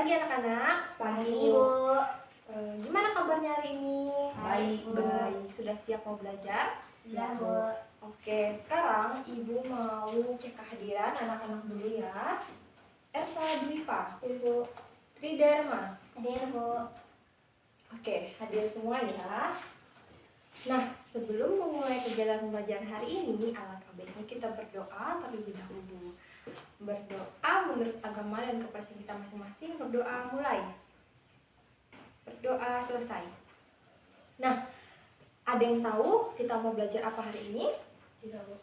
pagi anak-anak. Pagi, Ibu. Gimana kabarnya hari ini? Baik, Bu. Baik. Sudah siap mau belajar? Ya, Bu. Oke, sekarang Ibu mau cek kehadiran anak-anak dulu ya. Ersa Dwipa, Ibu. Triderma. Hadir, Bu. Oke, hadir semua ya. Nah, sebelum memulai kegiatan pembelajaran hari ini, alangkah baiknya kita berdoa terlebih dahulu. Berdoa menurut agama dan kepercayaan kita masing-masing. Berdoa mulai. Berdoa selesai. Nah, ada yang tahu kita mau belajar apa hari ini? Tidak, Bu.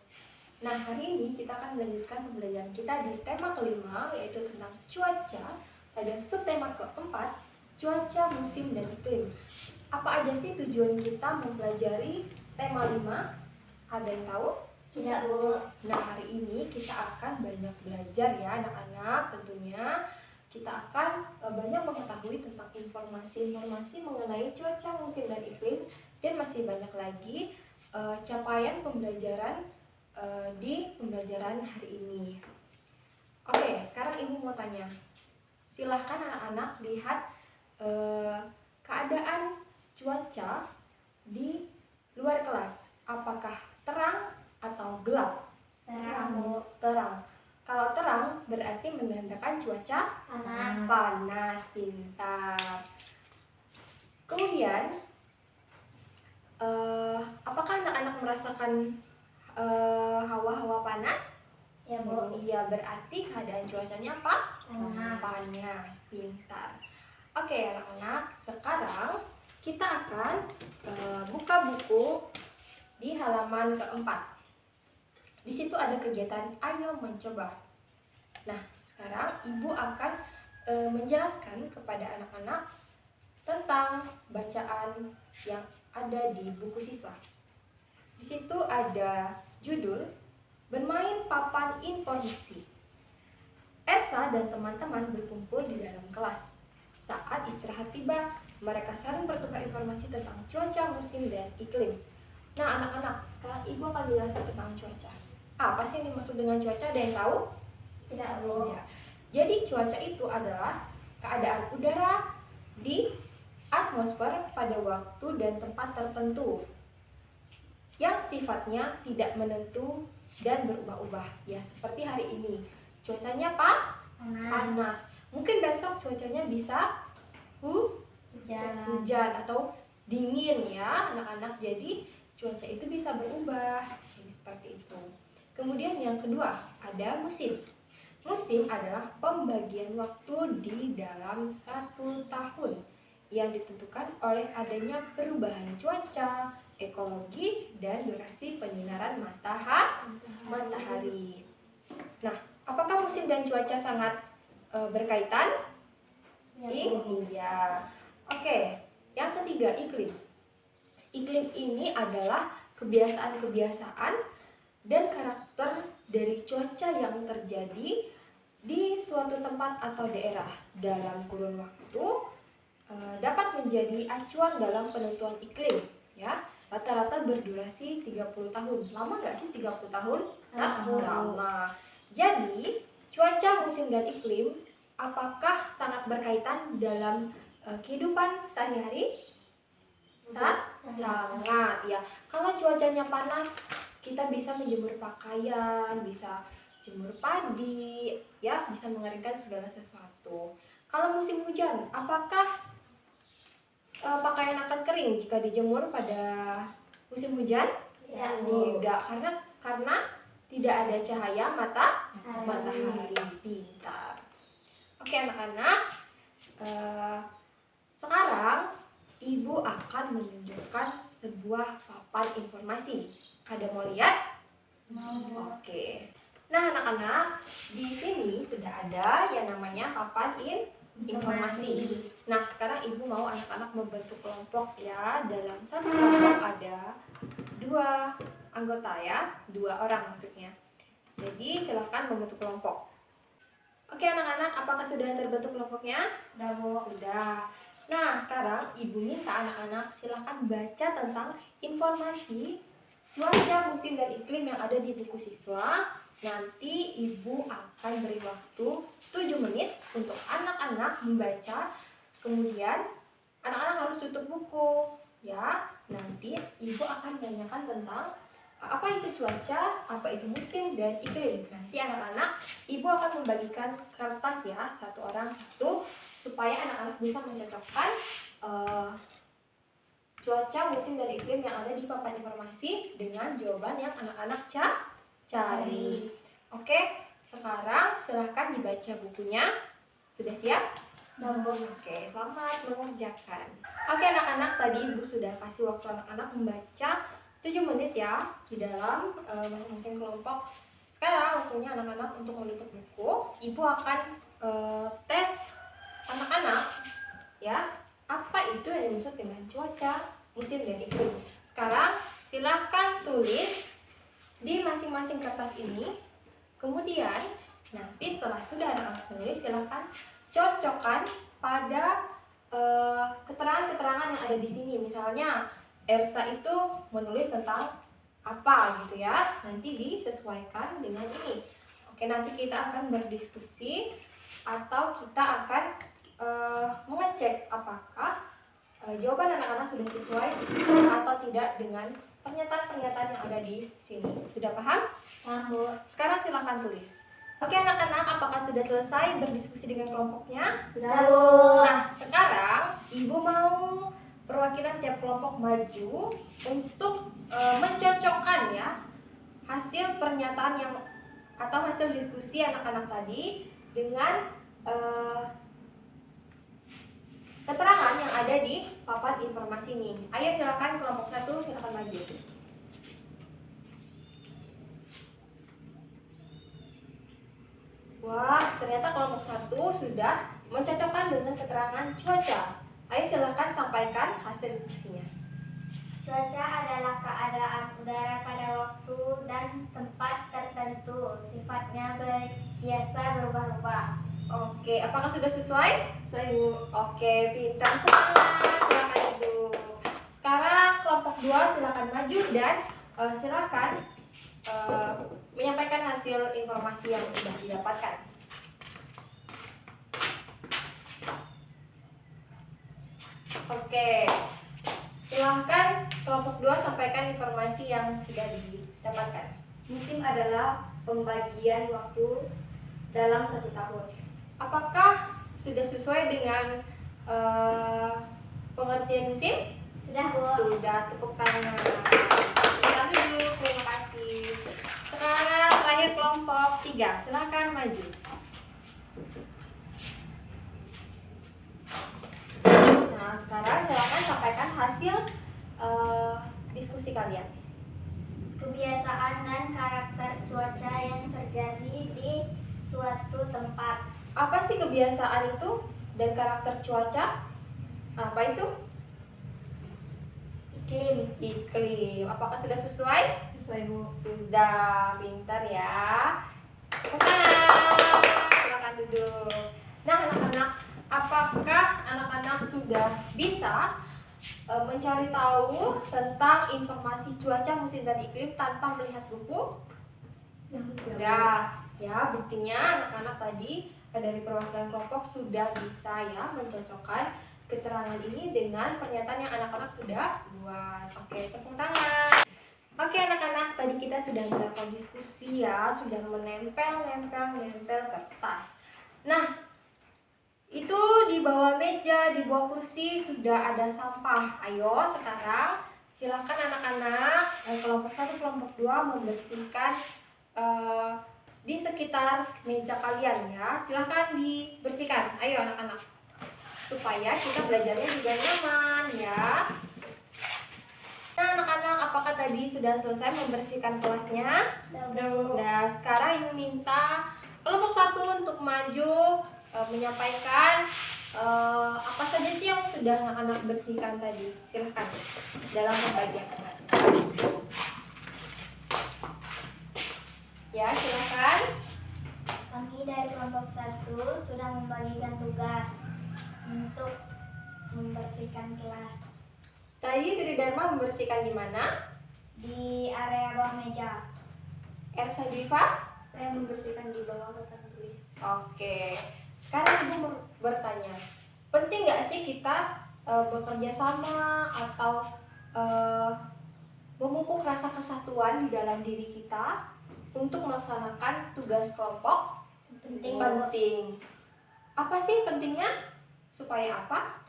Nah, hari ini kita akan melanjutkan pembelajaran kita di tema kelima, yaitu tentang cuaca, pada subtema keempat, cuaca, musim, dan iklim. Apa aja sih tujuan kita mempelajari tema 5? Ada yang tahu? Tidak, Bu. Nah, hari ini kita akan banyak belajar ya anak-anak. Tentunya kita akan banyak mengetahui tentang informasi-informasi mengenai cuaca, musim, dan iklim. Dan masih banyak lagi capaian pembelajaran di pembelajaran hari ini. Oke, sekarang Ibu mau tanya. Silahkan anak-anak lihat keadaan cuaca di luar kelas. Apakah terang atau gelap? Terang, Bu. Terang. Kalau terang berarti menandakan cuaca Panas. panas, pintar. Kemudian, apakah anak-anak merasakan hawa-hawa panas? Ya, Bu. Iya, berarti keadaan cuacanya apa? Panas. Panas, pintar. Oke, anak-anak, sekarang kita akan buka buku di halaman keempat. Di situ ada kegiatan ayo mencoba. Nah, sekarang Ibu akan menjelaskan kepada anak-anak tentang bacaan yang ada di buku siswa. Di situ ada judul Bermain Papan Informasi. Ersa dan teman-teman berkumpul di dalam kelas. Saat istirahat tiba, mereka saling bertukar informasi tentang cuaca, musim, dan iklim. Nah, anak-anak, sekarang Ibu akan menjelaskan tentang cuaca. Apa sih yang dimaksud dengan cuaca? Ada yang tahu? Tidak, Bu. Ya. Jadi cuaca itu adalah keadaan udara di atmosfer pada waktu dan tempat tertentu yang sifatnya tidak menentu dan berubah-ubah. Ya, seperti hari ini. Cuacanya apa? Panas. Panas. Mungkin besok cuacanya bisa hujan atau dingin ya, anak-anak. Jadi cuaca itu bisa berubah. Jadi seperti itu. Kemudian yang kedua, ada musim. Musim adalah pembagian waktu di dalam satu tahun yang ditentukan oleh adanya perubahan cuaca, ekologi, dan durasi penyinaran matahari. Nah, apakah musim dan cuaca sangat berkaitan? Ya, Bu. Iya. Oke, yang ketiga, iklim. Iklim ini adalah kebiasaan-kebiasaan dan karakter dari cuaca yang terjadi di suatu tempat atau daerah dalam kurun waktu dapat menjadi acuan dalam penentuan iklim ya. Rata-rata berdurasi 30 tahun. Lama nggak sih 30 tahun? Lama. Jadi, cuaca, musim, dan iklim apakah sangat berkaitan dalam kehidupan sehari-hari? Sangat ya. Kalau cuacanya panas, kita bisa menjemur pakaian, bisa jemur padi, ya, bisa mengeringkan segala sesuatu. Kalau musim hujan, apakah pakaian akan kering jika dijemur pada musim hujan? Tidak, Bu. Tidak, karena tidak ada cahaya matahari. Pintar. Oke anak-anak, sekarang Ibu akan menunjukkan sebuah papan informasi. Ada mau lihat? Mau. Oke. Nah anak-anak, di sini sudah ada yang namanya papan informasi. Nah sekarang Ibu mau anak-anak membentuk kelompok ya. Dalam satu kelompok ada 2 anggota ya, 2 orang maksudnya. Jadi silahkan membentuk kelompok. Oke anak-anak, apakah sudah terbentuk kelompoknya? Sudah, Bu. Sudah. Nah sekarang Ibu minta anak-anak silahkan baca tentang informasi cuaca, musim, dan iklim yang ada di buku siswa nanti ibu akan beri waktu 7 menit untuk anak-anak membaca. Kemudian anak-anak harus tutup buku ya. Nanti ibu akan menanyakan tentang apa itu cuaca, apa itu musim dan iklim. Nanti anak-anak ibu akan membagikan kertas ya, satu orang satu, supaya anak-anak bisa mencocokkan cuaca, musim dan iklim yang ada di papan informasi dengan jawaban yang anak-anak cari. Oke, sekarang silahkan dibaca bukunya. Sudah siap? Oke, selamat mengerjakan. Oke anak-anak, tadi ibu sudah kasih waktu anak-anak membaca 7 menit ya di dalam masing-masing kelompok. Sekarang waktunya anak-anak untuk menutup buku. Ibu akan tes anak-anak ya, apa itu yang dimaksud dengan cuaca, musim dan iklim. Sekarang silakan tulis di masing-masing kertas ini. Kemudian nanti setelah sudah anak-anak menulis, silakan cocokkan pada keterangan-keterangan yang ada di sini. Misalnya Ersa itu menulis tentang apa gitu ya, nanti disesuaikan dengan ini. Oke, nanti kita akan berdiskusi atau kita akan mengecek apakah jawaban anak-anak sudah sesuai atau tidak dengan pernyataan-pernyataan yang ada di sini. Sudah paham? Bu. Sekarang silakan tulis. Oke anak-anak, apakah sudah selesai berdiskusi dengan kelompoknya? Sudah, Bu. Nah, sekarang ibu mau perwakilan tiap kelompok maju untuk mencocokkan ya hasil pernyataan yang atau hasil diskusi anak-anak tadi dengan keterangan yang ada di papan informasi ini. Ayo silakan kelompok 1, silakan maju. Wah, ternyata kelompok 1 sudah mencocokkan dengan keterangan cuaca. Ayo silakan sampaikan hasil diskusinya. Cuaca adalah keadaan udara pada waktu dan tempat tertentu. Sifatnya biasa berubah-ubah. Oke, apakah sudah sesuai? Sesuai, Bu. Oke, pintar. Semangat. Silakan duduk. Sekarang kelompok 2 silakan maju dan silakan menyampaikan hasil informasi yang sudah didapatkan. Oke, silahkan kelompok 2 sampaikan informasi yang sudah didapatkan. Musim adalah pembagian waktu dalam 1 tahun. Apakah sudah sesuai dengan pengertian musim? Sudah, Bu. Sudah, tepuk tangan. Kita duduk, terima kasih. Sekarang terakhir kelompok 3, silakan maju. Nah, sekarang silakan sampaikan hasil diskusi kalian. Kebiasaan dan karakter cuaca yang terjadi di suatu tempat. Apa sih kebiasaan itu dan karakter cuaca? Apa itu? Iklim. Apakah sudah sesuai? Sesuai, Bu. Sudah, pintar ya. Silakan duduk. Nah, anak-anak, apakah anak-anak sudah bisa mencari tahu tentang informasi cuaca, musim dan iklim tanpa melihat buku? Sudah. Ya, buktinya anak-anak tadi dari perwakilan kelompok sudah bisa ya mencocokkan keterangan ini dengan pernyataan yang anak-anak sudah buat. Oke, tepuk tangan. Oke anak-anak, tadi kita sudah melakukan diskusi ya, sudah menempel kertas. Nah, itu di bawah meja, di bawah kursi sudah ada sampah. Ayo sekarang silakan anak-anak kelompok 1, kelompok 2 membersihkan di sekitar meja kalian ya. Silakan dibersihkan. Ayo anak-anak, supaya kita belajarnya juga nyaman ya. Nah anak-anak, apakah tadi sudah selesai membersihkan kelasnya? Nah sekarang ibu minta kelompok 1 untuk maju menyampaikan apa saja sih yang sudah anak-anak bersihkan tadi. Silahkan dalam pembagian kelas. Ya silahkan. Kami dari kelompok 1 sudah membagikan tugas untuk membersihkan kelas. Tadi Tridharma membersihkan di mana? Di area bawah meja. Ersa Diva? Saya membersihkan di bawah papan tulis. Oke, sekarang ibu bertanya, penting nggak sih kita bekerja sama atau memupuk rasa kesatuan di dalam diri kita untuk melaksanakan tugas kelompok? Penting Penting. Apa sih pentingnya? Supaya apa?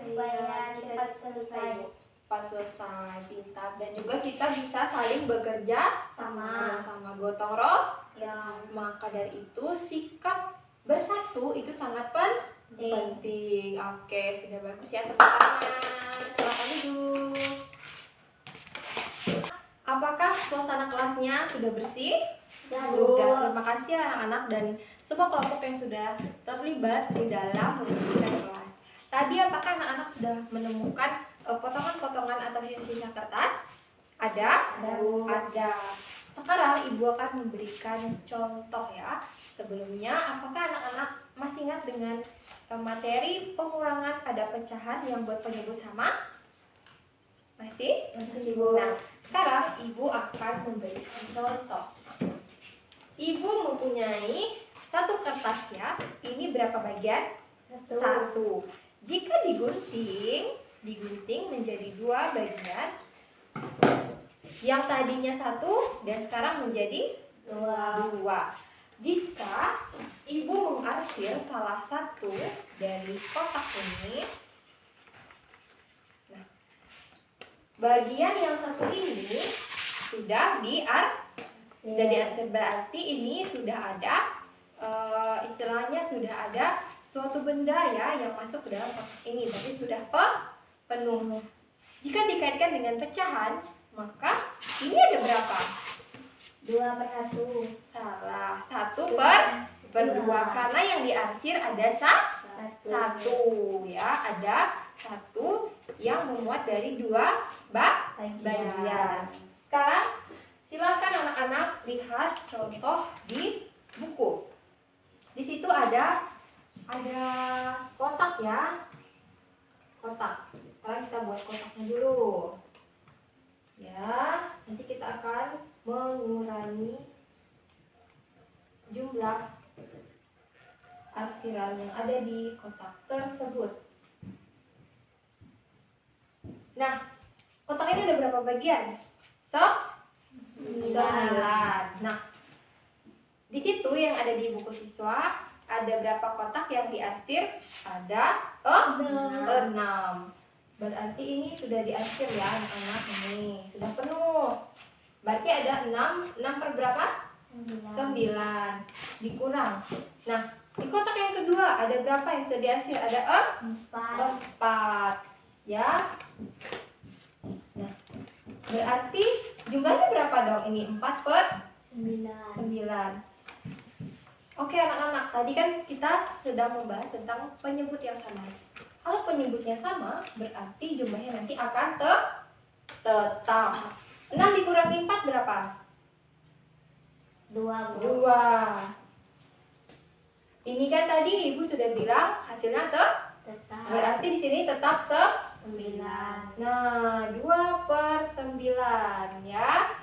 supaya cepat selesai. Cepat selesai, pintar, dan juga kita bisa saling bekerja Sama. sama gotong royong. Ya, Maka dari itu sikap bersatu itu sangat penting. Oke, sudah bagus ya, tepuk tangan. Silakan duduk. Apakah suasana kelasnya sudah bersih? Sudah. Terima kasih anak-anak dan semua kelompok yang sudah terlibat di dalam membersihkan kelas. Tadi apakah anak-anak sudah menemukan potongan-potongan atau sisa-sisa kertas? Ada? Ada. Sekarang ibu akan memberikan contoh ya. Sebelumnya, apakah anak-anak masih ingat dengan materi pengurangan pada pecahan yang buat penyebut sama? Masih? Masih, Bu. Nah, sekarang ibu akan memberikan contoh. Ibu mempunyai satu kertas ya. Ini berapa bagian? Satu. Jika digunting menjadi dua bagian. Yang tadinya satu dan sekarang menjadi dua. Jika ibu mengarsir salah satu dari kotak ini, nah, bagian yang satu ini sudah diarsir, berarti ini sudah ada istilahnya sudah ada suatu benda ya yang masuk ke dalam kotak ini, berarti sudah penuh. Jika dikaitkan dengan pecahan, maka ini ada berapa? 2/1. Salah, 1/2 karena yang diarsir ada satu ya, ada satu yang memuat dari dua bagian. Sekarang silakan anak-anak lihat contoh di buku. Di situ ada kotak ya, kotak. Sekarang kita buat kotaknya dulu. Ya, nanti kita akan mengurangi jumlah arsiran yang ada di kotak tersebut. Nah, kotak ini ada berapa bagian? 9. Nah, di situ yang ada di buku siswa ada berapa kotak yang diarsir? Ada 6. Berarti ini sudah diarsir ya anak-anak, ini sudah penuh. Berarti ada 6 per berapa? 9 dikurang. Nah, di kotak yang kedua ada berapa yang sudah diarsir? Ada 4 ya. Nah, berarti jumlahnya berapa dong? Ini 4/9. Oke anak-anak, tadi kan kita sedang membahas tentang penyebut yang sama. Kalau penyebutnya sama, berarti jumlahnya nanti akan tetap. 6 dikurangi 4 berapa? 2. Ini kan tadi ibu sudah bilang hasilnya Tetap. berarti di sini tetap 9. Nah, 2/9 ya.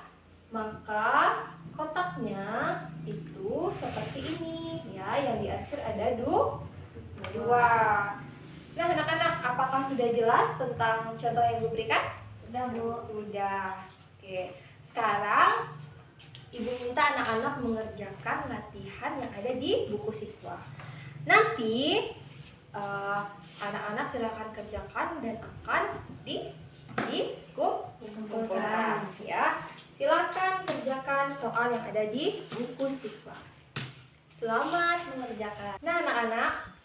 Maka kotaknya itu seperti ini ya, yang diarsir ada 2. Nah, anak-anak, apakah sudah jelas tentang contoh yang ibu berikan? Sudah, Bu. Sudah. Oke. Sekarang ibu minta anak-anak mengerjakan latihan yang ada di buku siswa. Nanti anak-anak silakan kerjakan dan akan dikumpulkan ya. Silakan kerjakan soal yang ada di buku siswa. Selamat mengerjakan. Nah, anak-anak,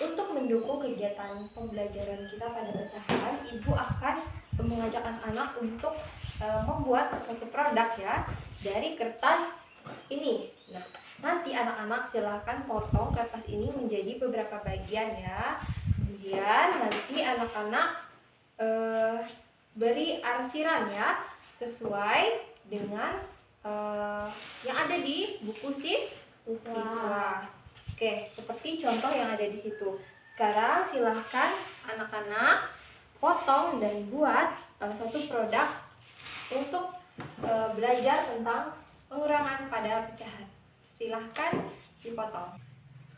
untuk mendukung kegiatan pembelajaran kita pada pecahan, ibu akan mengajak anak-anak untuk membuat suatu produk ya dari kertas ini. Nah, nanti anak-anak silahkan potong kertas ini menjadi beberapa bagian ya. Kemudian nanti anak-anak beri arsiran ya sesuai dengan yang ada di buku siswa. Oke, seperti contoh yang ada di situ. Sekarang silahkan anak-anak potong dan buat suatu produk untuk belajar tentang pengurangan pada pecahan. Silahkan dipotong.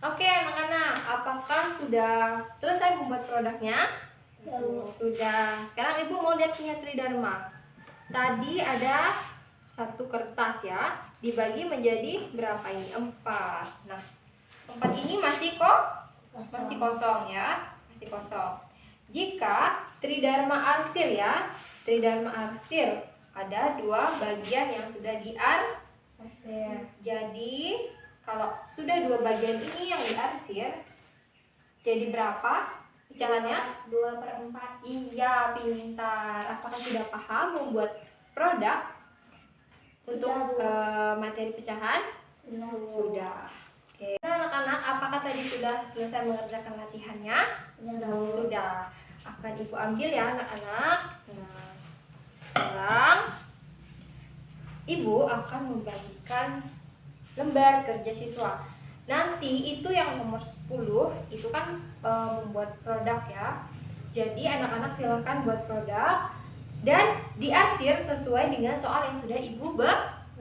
Oke anak-anak, apakah sudah selesai membuat produknya? Sudah. Sekarang ibu mau lihat punya Tridharma. Tadi ada satu kertas ya, dibagi menjadi berapa ini? 4. Nah, 4 ini masih kosong ya, masih kosong. Jika Tridharma arsir ya, Tridharma arsir ada 2 bagian yang sudah diarsir. Jadi kalau sudah 2 bagian ini yang diarsir, jadi berapa pecahannya? 2/4. Iya, pintar. Apakah sudah paham membuat produk untuk materi pecahan? Sudah. Oke. Nah, anak-anak, apakah tadi sudah selesai mengerjakan latihannya? Sudah. Akan ibu ambil ya, anak-anak. Nah, sekarang ibu akan membagikan lembar kerja siswa. Nanti itu yang nomor 10 itu kan membuat produk ya. Jadi anak-anak silahkan buat produk dan diarsir sesuai dengan soal yang sudah ibu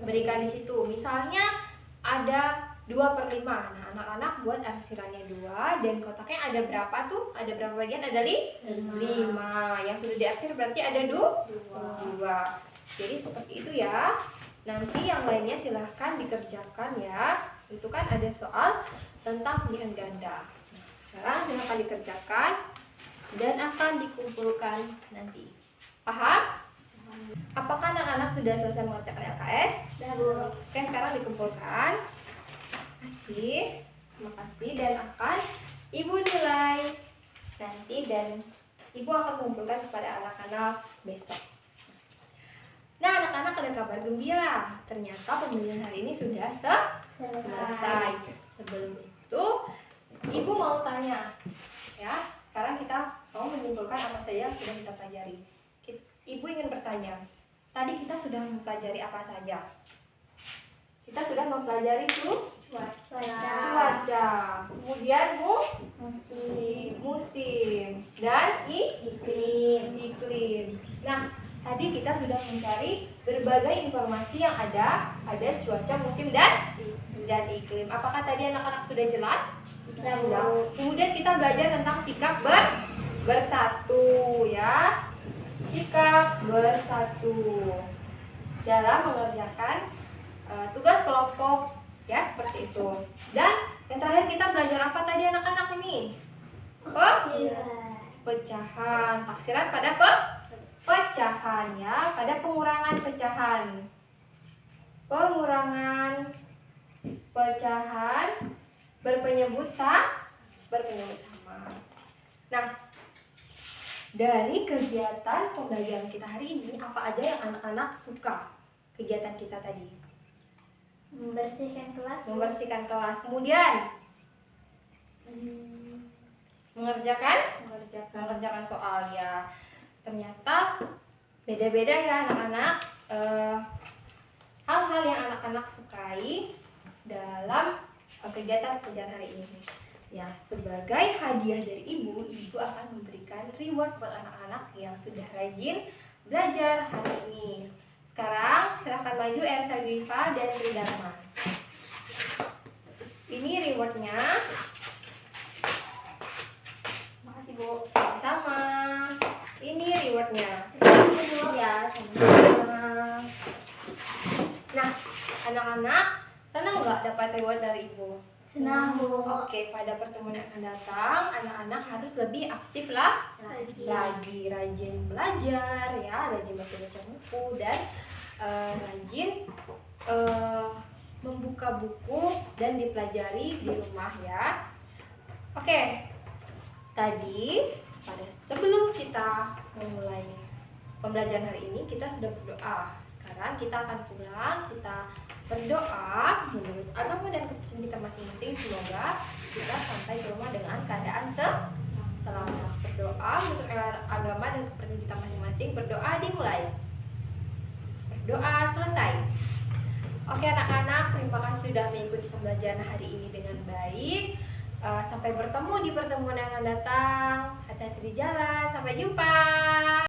berikan di situ. Misalnya ada 2/5. Nah, anak-anak buat arsirannya 2 dan kotaknya ada berapa tuh? Ada berapa bagian? Ada 5. Yang sudah diarsir berarti ada 2. Jadi seperti itu ya. Nanti yang lainnya silahkan dikerjakan ya. Itu kan ada soal tentang pilihan ganda. Nah, sekarang silahkan dikerjakan dan akan dikumpulkan nanti. Paham? Apakah anak-anak sudah selesai mengerjakan LKS? Oke, sekarang dikumpulkan. Terima kasih dan akan ibu nilai nanti dan ibu akan mengumpulkan kepada anak-anak besok. Nah, anak-anak ada kabar gembira. Ternyata pembelajaran hari ini sudah selesai. Sebelum itu, ibu mau tanya, ya. Sekarang kita mau menyimpulkan apa saja yang sudah kita pelajari. Ibu ingin bertanya, tadi kita sudah mempelajari apa saja? Kita sudah mempelajari cuaca, kemudian musim, dan iklim. Nah, tadi kita sudah mencari berbagai informasi yang ada cuaca, musim, dan iklim. Apakah tadi anak-anak sudah jelas? Sudah. Kemudian kita belajar tentang sikap bersatu ya. Sikap bersatu dalam mengerjakan tugas kelompok ya, seperti itu. Dan yang terakhir kita belajar apa tadi anak-anak ini? Pecahan. Taksiran pada pecahan ya, pada pengurangan pecahan. Pengurangan pecahan berpenyebut sama. Nah, dari kegiatan pembelajaran kita hari ini, apa aja yang anak-anak suka kegiatan kita tadi? Membersihkan kelas. Kemudian mengerjakan soal ya. Ternyata beda-beda ya anak-anak. Hal-hal yang anak-anak sukai dalam kegiatan pelajaran hari ini. Ya, sebagai hadiah dari ibu akan memberikan reward buat anak-anak yang sudah rajin belajar hari ini. Sekarang silahkan maju Ersa Dwifa dan Tridharma. Ini rewardnya. Makasih Bu. Sama. Ini rewardnya. Ya, sama. Nah, anak-anak senang nggak dapat reward dari ibu? Senang Bu. Oke, pada pertemuan yang akan datang, anak-anak harus lebih aktif lagi, rajin belajar ya, rajin baca buku dan rajin membuka buku dan dipelajari di rumah ya. Oke, tadi sebelum kita memulai pembelajaran hari ini kita sudah berdoa. Sekarang kita akan pulang, kita berdoa menurut agama dan kepercayaan kita masing-masing. Semoga kita sampai ke rumah dengan keadaan selamat. Berdoa menurut agama dan kepercayaan kita masing-masing. Berdoa dimulai. Berdoa selesai. Oke anak-anak, terima kasih sudah mengikuti pembelajaran hari ini dengan baik. Sampai bertemu di pertemuan yang akan datang. Hati-hati di jalan. Sampai jumpa.